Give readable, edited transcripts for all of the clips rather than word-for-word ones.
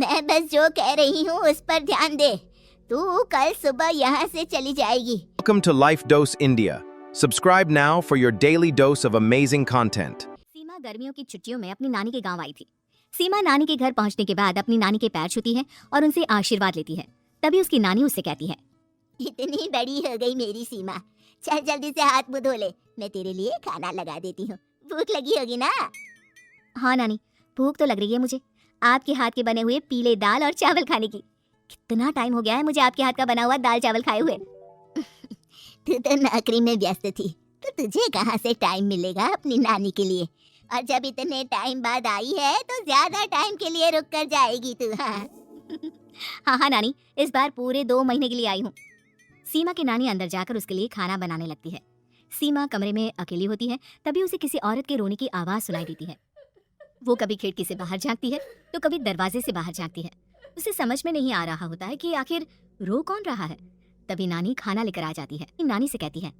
मैं बस जो कह रही हूँ उस पर ध्यान दे। तू कल सुबह यहाँ से चली जाएगी। Welcome to Life Dose India. Subscribe now for your daily dose of amazing content. सीमा गर्मियों की छुट्टियों में अपनी नानी के गांव आई थी। सीमा नानी के घर पहुंचने के बाद अपनी नानी के पैर छूती है और उनसे आशीर्वाद लेती है। तभी उसकी नानी उससे कहती है, इतनी बड़ी हो गई मेरी सीमा, चल जल्दी से हाथ मुंह धो ले, मैं तेरे लिए खाना लगा देती हूँ। भूख लगी होगी ना? हाँ नानी, भूख तो लग रही है मुझे, आपके हाथ के बने हुए पीले दाल और चावल खाने की। कितना टाइम हो गया है मुझे आपके हाथ का बना हुआ दाल चावल खाए हुए। तू तो नौकरी में व्यस्त थी, तो तुझे कहाँ से टाइम मिलेगा अपनी नानी के लिए? और जब इतने टाइम बाद आई है तो ज्यादा टाइम के लिए रुक कर जाएगी तू। हाँ हाँ नानी, इस बार पूरे 2 महीने के लिए आई हूँ। सीमा की नानी अंदर जाकर उसके लिए खाना बनाने लगती है। सीमा कमरे में अकेली होती है, तभी उसे किसी औरत के रोने की आवाज सुनाई देती है। वो कभी खिड़की से बाहर झांकती है तो कभी दरवाजे से बाहर झांकती है। उसे समझ में नहीं आ रहा होता है कि आखिर रो कौन रहा है। तभी नानी खाना लेकर आ जाती है। नानी से कहती है,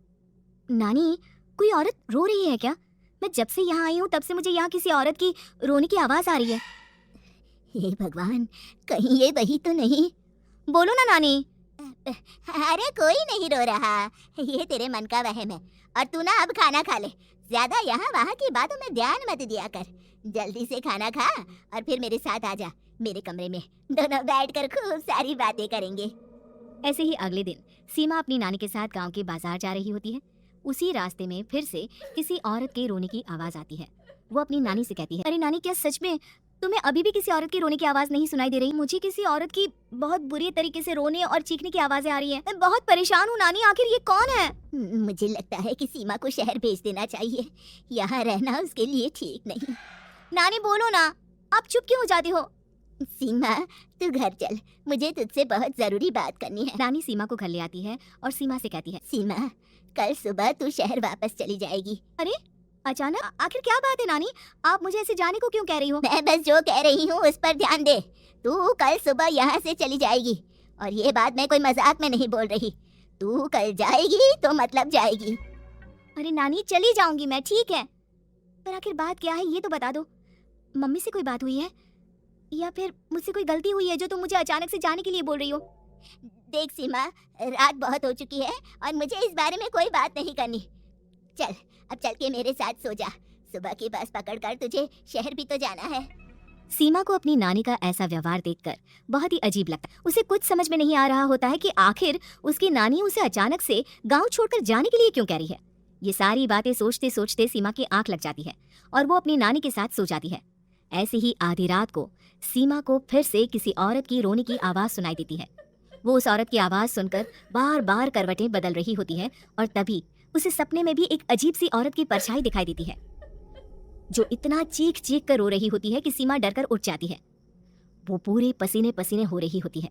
नानी कोई औरत रो रही है क्या? मैं जब से यहाँ आई हूँ तब से मुझे यहाँ किसी औरत की रोने की आवाज आ रही है। हे भगवान, कहीं ये वही तो नहीं? बोलो ना नानी। अरे कोई नहीं रो रहा, ये तेरे मन का वहम है। और तू ना अब खाना खा ले, ज्यादा यहाँ वहाँ की बातों में ध्यान मत दिया कर। जल्दी से खाना खा और फिर मेरे साथ आ जा मेरे कमरे में, दोनों बैठकर खूब सारी बातें करेंगे। ऐसे ही अगले दिन सीमा अपनी नानी के साथ गांव के बाजार जा रही होती है। उसी रास्ते में फिर से किसी औरत के रोने की आवाज आती है। वो अपनी नानी से कहती है, अरे नानी, क्या सच में तुम्हें अभी भी किसी औरत की रोने की आवाज नहीं सुनाई दे रही? मुझे किसी औरत की बहुत बुरी तरीके से रोने और चीखने की आवाजें आ रही हैं। मैं बहुत परेशान हूँ नानी, आखिर ये कौन है? मुझे लगता है कि सीमा को शहर भेज देना चाहिए, यहाँ रहना उसके लिए ठीक नहीं। नानी बोलो ना, आप चुप क्यों हो जाती हो? सीमा तू घर चल, मुझे तुझसे बहुत जरूरी बात करनी है। नानी सीमा को घर ले आती है और सीमा से कहती है, सीमा कल सुबह तू शहर वापस चली जाएगी। अरे अचानक, आखिर क्या बात है नानी? आप मुझे ऐसे जाने को क्यों कह रही हो? मैं बस जो कह रही हूँ उस पर ध्यान दे। तू कल सुबह यहाँ से चली जाएगी, और ये बात मैं कोई मजाक में नहीं बोल रही। तू कल जाएगी तो मतलब जाएगी। अरे नानी, चली जाऊंगी मैं, ठीक है, पर आखिर बात क्या है ये तो बता दो। मम्मी से कोई बात हुई है या फिर मुझसे कोई गलती हुई है जो तुम मुझे अचानक से जाने के लिए बोल रही हो? देख सीमा, रात बहुत हो चुकी है और मुझे इस बारे में कोई बात नहीं करनी। चल अब चल के मेरे साथ सो जा, सुबह की बस पकड़कर तुझे शहर भी तो जाना है। सीमा को अपनी नानी का ऐसा व्यवहार देखकर बहुत ही अजीब लगता है। उसे कुछ समझ में नहीं आ रहा होता है कि आखिर उसकी नानी उसे अचानक से गांव छोड़कर जाने के लिए क्यों कह रही है। ये सारी बातें सोचते सोचते सीमा की आंख लग जाती है और वो अपनी नानी के साथ सो जाती है। ऐसे ही आधी रात को सीमा को फिर से किसी औरत की रोने की आवाज सुनाई देती है। वो उस औरत की आवाज सुनकर बार बार करवटें बदल रही होती है और तभी उसे सपने में भी एक अजीब सी औरत की परछाई दिखाई देती है, जो इतना चीख चीख कर रो रही होती है कि सीमा डरकर उठ जाती है। वो पूरे पसीने पसीने हो रही होती है।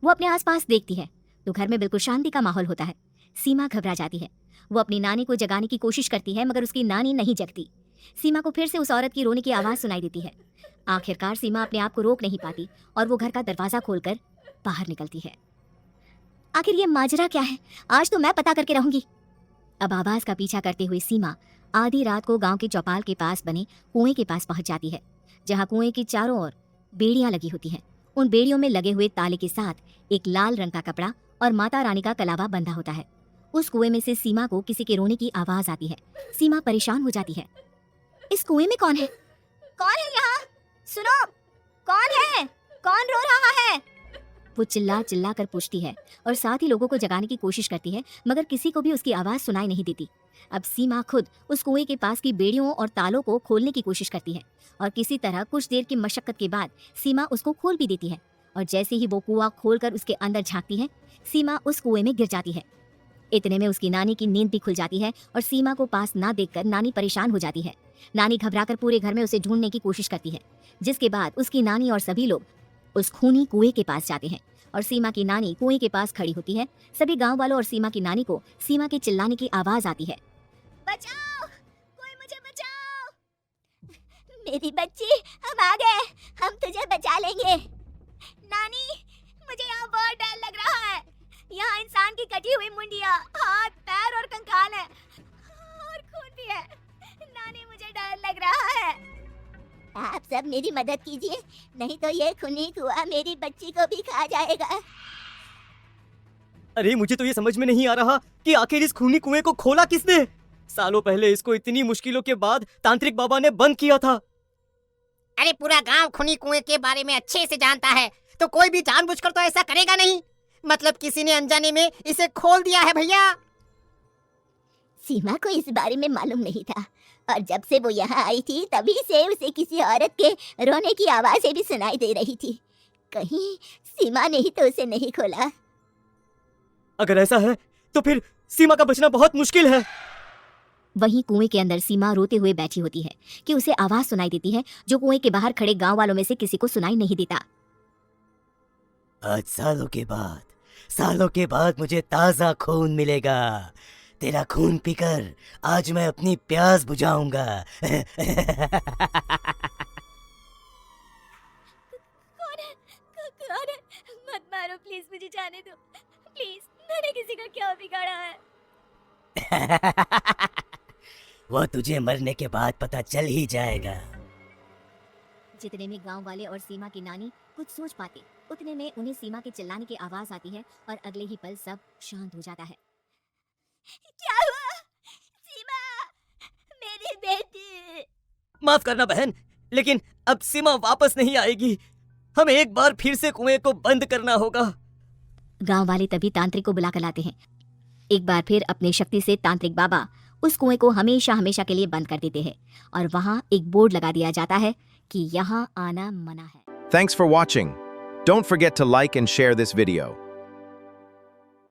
वो अपने आसपास देखती है तो घर में बिल्कुल शांति का माहौल होता है। सीमा घबरा जाती है। वो अपनी नानी को जगाने की कोशिश करती है मगर उसकी नानी नहीं जगती। सीमा को फिर से उस औरत की रोने की आवाज सुनाई देती है। आखिरकार सीमा अपने आप को रोक नहीं पाती और वो घर का दरवाजा खोलकर बाहर निकलती है। आखिर ये माजरा क्या है, आज तो मैं पता करके रहूंगी। अब आवाज का पीछा करते हुए सीमा आधी रात को गांव के चौपाल के पास बने कुएं के पास पहुंच जाती है, जहां कुएं की चारों ओर बेड़ियां लगी होती हैं। उन बेड़ियों में लगे हुए ताले के साथ एक लाल रंग का कपड़ा और माता रानी का कलावा बंधा होता है। उस कुएं में से सीमा को किसी के रोने की आवाज आती है। सीमा परेशान हो जाती है। इस कुएं में कौन है? कौन है यहाँ? सुनो, कौन है? कौन रो रहा है? वो चिल्ला चिल्ला कर पूछती है और साथ ही लोगों को जगाने की कोशिश करती है मगर किसी को भी उसकी आवाज सुनाई नहीं देती। अब सीमा खुद उस कुएं के पास की बेड़ियों और तालों को खोलने की कोशिश करती है और किसी तरह कुछ देर की मशक्कत के बाद सीमा उसको खोल भी देती है। और जैसे ही वो कुआं खोलकर उसके अंदर झांकती है, सीमा उस कुएं में गिर जाती है। इतने में उसकी नानी की नींद भी खुल जाती है और सीमा को पास ना देखकर नानी परेशान हो जाती है। नानी घबराकर पूरे घर में उसे ढूंढने की कोशिश करती है, जिसके बाद उसकी नानी और सभी लोग उस खूनी कुएं के पास जाते हैं और सीमा की नानी कुएं के पास खड़ी होती है। सभी गांव वालों और सीमा की नानी को सीमा के चिल्लाने की आवाज आती है, बचाओ, कोई मुझे बचाओ, मेरी बच्ची, हम आ गए, हम तुझे बचा लेंगे। नानी, मुझे यहाँ बहुत डर लग रहा है। यहाँ इंसान की कटी हुई मुंडियाँ, हाथ, पैर और कंकाल है और खून भी है। नानी, मुझे डर लग रहा है। आप सब मेरी मदद कीजिए, नहीं तो ये खूनी कुआं मेरी बच्ची को भी खा जाएगा। अरे मुझे तो ये समझ में नहीं आ रहा कि आखिर इस खूनी कुएं को खोला किसने। सालों पहले इसको इतनी मुश्किलों के बाद तांत्रिक बाबा ने बंद किया था। अरे पूरा गांव खूनी कुएं के बारे में अच्छे से जानता है, तो कोई भी जानबूझकर तो ऐसा करेगा नहीं। मतलब किसी ने अनजाने में इसे खोल दिया है भैया। सीमा को इस बारे में मालूम नहीं था, और जब से वो यहाँ आई थी तभी से उसे किसी औरत के रोने की आवाजें भी सुनाई दे रही थी। कहीं सीमा ने ही तो उसे नहीं खोला। अगर ऐसा है तो फिर सीमा का बचना बहुत मुश्किल है। वहीं कुएं के अंदर सीमा रोते हुए बैठी होती है कि उसे आवाज सुनाई देती है जो कुएं के बाहर खड़े गांव वालों में से किसी को सुनाई नहीं देता। आज सालों के बाद मुझे ताजा खून मिलेगा। तेरा खून पीकर आज मैं अपनी प्यास बुझाऊंगा। मत मारो प्लीज, मुझे जाने दो प्लीज। मैंने किसी का क्या बिगाड़ा है? वो तुझे मरने के बाद पता चल ही जाएगा। जितने में गांव वाले और सीमा की नानी कुछ सोच पाते, उतने में उन्हें सीमा के चिल्लाने की आवाज आती है और अगले ही पल सब शांत हो जाता है। क्या हुआ? सीमा, मेरी बेटी। माफ करना बहन, लेकिन अब सीमा वापस नहीं आएगी। हमें एक बार फिर से कुएं को बंद करना होगा। गांव वाले तभी तांत्रिक को बुलाकर लाते हैं। एक बार फिर अपनी शक्ति से तांत्रिक बाबा उस कुएं को हमेशा हमेशा के लिए बंद कर देते हैं और वहां एक बोर्ड लगा दिया जाता है कि यहाँ आना मना है। Thanks for watching. Don't forget to like and share this video.